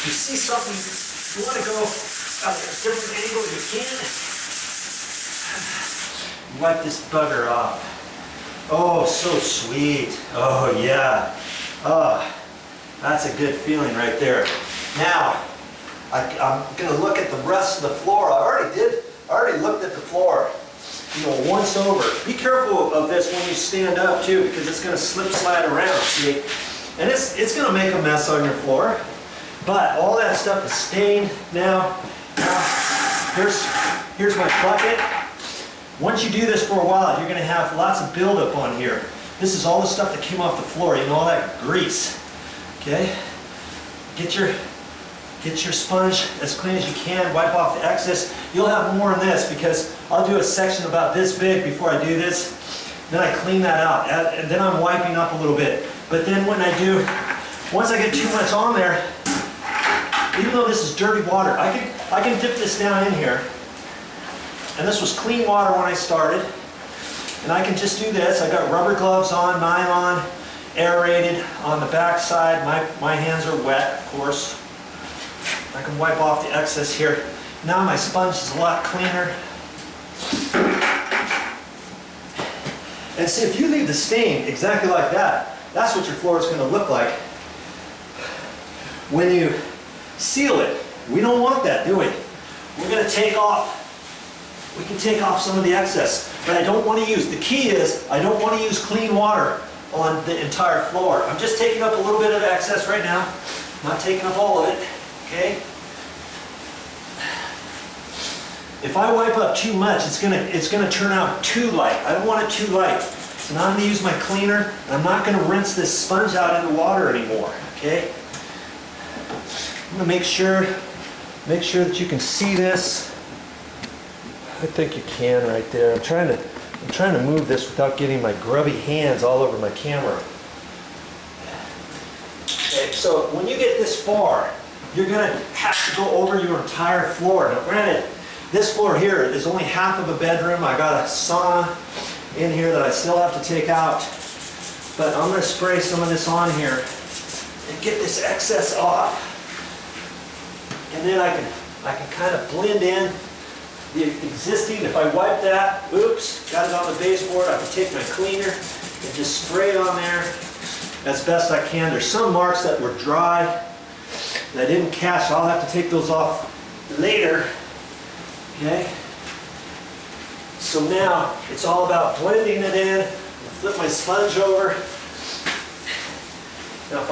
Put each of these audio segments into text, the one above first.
you see something, you want to go at a different angle, you can. Wipe this bugger off. Oh, so sweet. Oh, yeah. Oh, that's a good feeling right there. Now, I'm going to look at the rest of the floor. I already looked at the floor, once over. Be careful of this when you stand up too, because it's going to slide around, see? And it's going to make a mess on your floor. But all that stuff is stained now. Here's my bucket. Once you do this for a while, you're going to have lots of buildup on here. This is all the stuff that came off the floor, all that grease. Okay? Get your sponge as clean as you can, wipe off the excess. You'll have more in this because I'll do a section about this big before I do this. Then I clean that out, and then I'm wiping up a little bit. But then once I get too much on there, even though this is dirty water, I can dip this down in here. And this was clean water when I started. And I can just do this. I got rubber gloves on, nylon, aerated on the back side. My hands are wet, of course. I can wipe off the excess here. Now my sponge is a lot cleaner. And see, if you leave the stain exactly like that, that's what your floor is going to look like when you seal it. We don't want that, do we? We're going to we can take off some of the excess, but I don't want to use, the key is, I don't want to use clean water on the entire floor. I'm just taking up a little bit of excess right now, not taking up all of it, okay? If I wipe up too much, it's gonna turn out too light. I don't want it too light. So now I'm gonna use my cleaner, and I'm not gonna rinse this sponge out in the water anymore, okay? I'm gonna make sure that you can see this. I think you can right there. I'm trying to move this without getting my grubby hands all over my camera. Okay, so when you get this far, you're gonna have to go over your entire floor. Now granted, this floor here is only half of a bedroom. I got a sauna in here that I still have to take out. But I'm gonna spray some of this on here and get this excess off. And then I can kind of blend in the existing. If I wipe that, oops, got it on the baseboard, I can take my cleaner and just spray it on there as best I can. There's some marks that were dry that I didn't catch. I'll have to take those off later. Okay? So now it's all about blending it in. Flip my sponge over. Now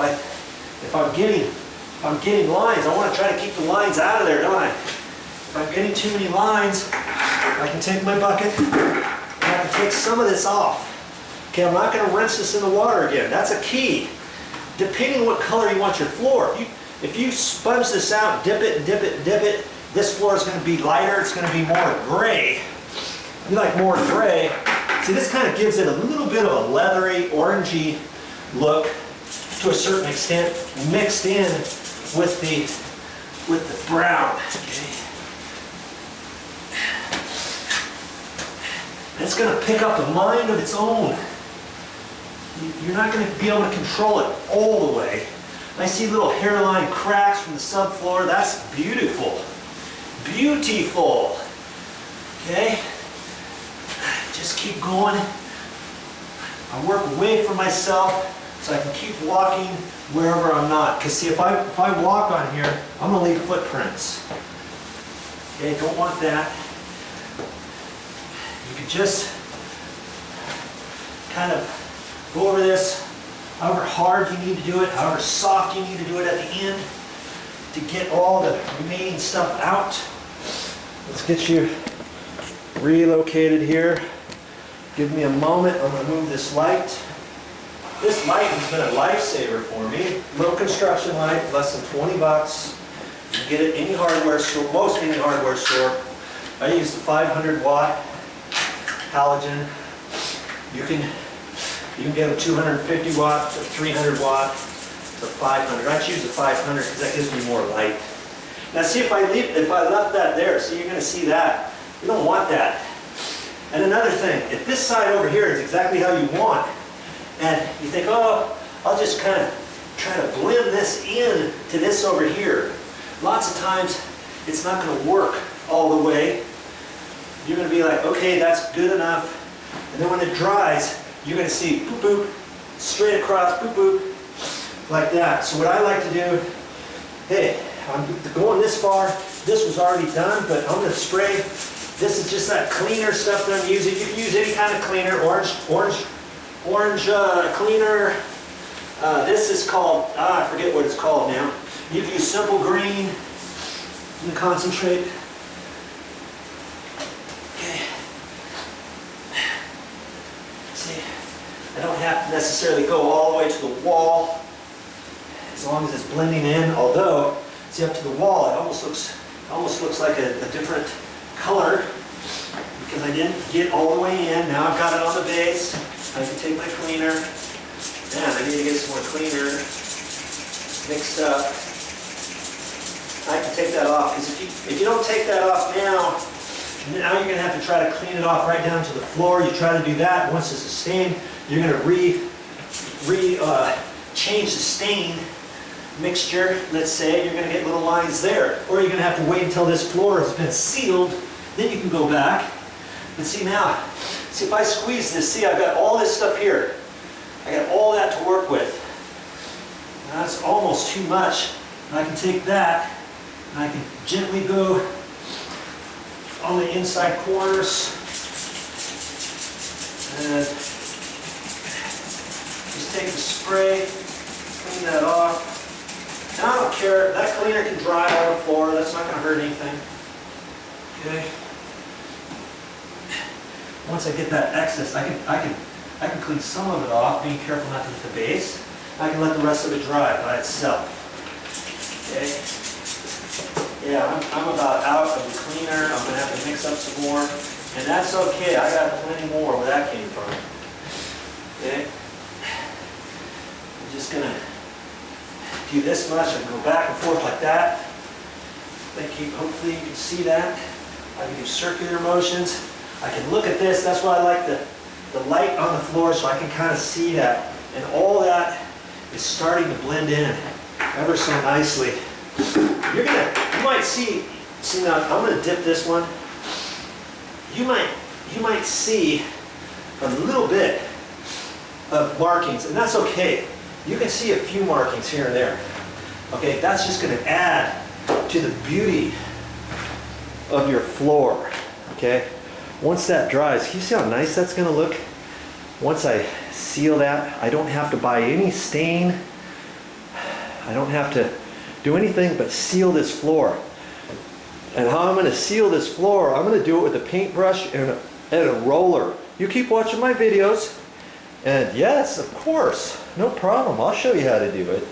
if I'm getting lines, I want to try to keep the lines out of there, don't I? If I'm getting too many lines, I can take my bucket and I can take some of this off. Okay, I'm not going to rinse this in the water again. That's a key. Depending on what color you want your floor. If you sponge this out, dip it and dip it and dip it, this floor is going to be lighter. It's going to be more gray. If you like more gray, see, this kind of gives it a little bit of a leathery, orangey look to a certain extent, mixed in with the brown. Okay. It's going to pick up a mind of its own. You're not going to be able to control it all the way. I see little hairline cracks from the subfloor. That's beautiful. Beautiful. Okay? Just keep going. I work away from myself so I can keep walking wherever I'm not. Because see, if I walk on here, I'm going to leave footprints. Okay, don't want that. You can just kind of go over this however hard you need to do it, however soft you need to do it at the end to get all the remaining stuff out. Let's get you relocated here. Give me a moment. I'm going to move this light. This light has been a lifesaver for me. Little construction light, less than 20 bucks. You can get it any hardware store, most any hardware store. I use the 500 watt halogen. You can get a 250 watt, a 300 watt, to 500. I choose the 500 because that gives me more light. Now see, if I left that there, so you're going to see that. You don't want that. And another thing, if this side over here is exactly how you want, and you think, oh, I'll just kind of try to blend this in to this over here. lots of times it's not going to work all the way. You're going to be like, okay, that's good enough. And then when it dries, you're going to see boop boop, straight across, boop boop, like that. So what I like to do, hey, I'm going this far. This was already done, but I'm going to spray. This is just that cleaner stuff that I'm using. You can use any kind of cleaner, orange cleaner. This is called, I forget what it's called now. You can use simple green. You can concentrate. Okay. See, I don't have to necessarily go all the way to the wall as long as it's blending in. Although, see, up to the wall, it almost looks like a different color because I didn't get all the way in. Now I've got it on the base. I can take my cleaner. Man, I need to get some more cleaner mixed up. I can take that off because if you don't take that off now you're going to have to try to clean it off right down to the floor. You try to do that. Once it's a stain, you're going to change the stain mixture. Let's say you're going to get little lines there, or you're going to have to wait until this floor has been sealed. Then you can go back. But see now, see if I squeeze this, see I've got all this stuff here. I got all that to work with. Now, that's almost too much. And I can take that and I can gently go on the inside corners and just take the spray, clean that off. Now I don't care, that cleaner can dry on the floor, that's not going to hurt anything. Okay. Once I get that excess, I can clean some of it off, being careful not to hit the base. I can let the rest of it dry by itself. Okay. Yeah, I'm about out of the cleaner. I'm going to have to mix up some more. And that's okay. I got plenty more where that came from. Okay. I'm just going to do this much and go back and forth like that. Hopefully you can see that. I can do circular motions. I can look at this. That's why I like the light on the floor so I can kind of see that. And all that is starting to blend in ever so nicely. You might see now I'm going to dip this one. You might see a little bit of markings, and that's okay. You can see a few markings here and there. Okay, that's just going to add to the beauty of your floor. Okay, once that dries, can you see how nice that's going to look? Once I seal that, I don't have to buy any stain. I don't have to do anything but seal this floor. And how I'm going to seal this floor, I'm going to do it with a paintbrush and a roller. You keep watching my videos, and yes, of course, no problem. I'll show you how to do it.